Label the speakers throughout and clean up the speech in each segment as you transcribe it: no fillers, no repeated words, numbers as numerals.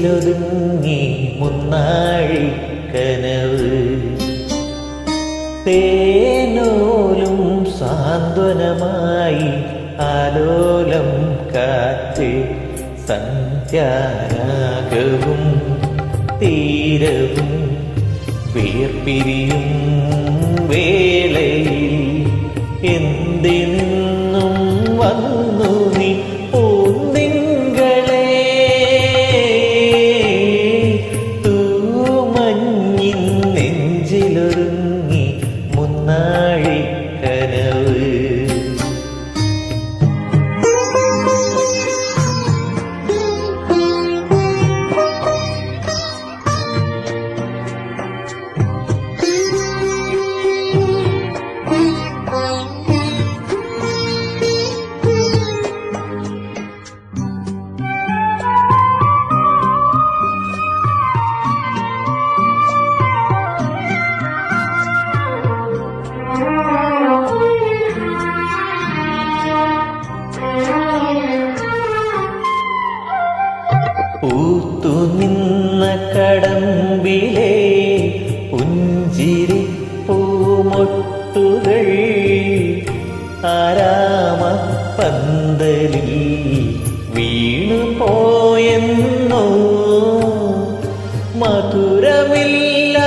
Speaker 1: നെഞ്ചിലൊതുങ്ങി മുന്നാഴി കനവ് തേനോലും സാന്ത്വനമായി ആലോലം കാറ്റ് സന്ധ്യാരാഗവും തീരവും വേർപിരിയും വേളയിൽ എന്തിനും വന്നു നീ പൂന്തിങ്കളെ തൂമഞ്ഞിൻ നെഞ്ചിലൊരുങ്ങി മുന്നാഴി കനവ് പൂത്തുനിന്ന കടമ്പിലെ പുഞ്ചിരി പൂമൊട്ടുകൾ ആരാമപ്പന്തലിൽ വീണുപോയെന്നോ മധുരമില്ലാതെ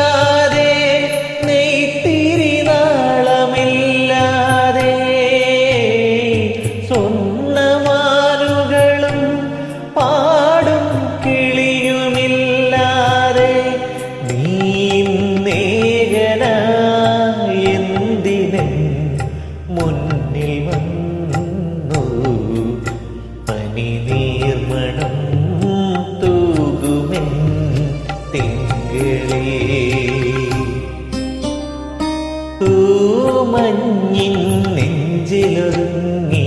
Speaker 1: നെയ്ത്തിരി നാളമില്ലാതെ സ്വർണ്ണമാലുകളും പാടും കിളിയുമില്ലാതെ നീ നേകനായെന്തിനൻ മുന്നിൽ വന്നു പനിനീർമണം തൂകുമെൻ തിങ്കളേ തൂമഞ്ഞിൻ നെഞ്ചിലൊതുങ്ങി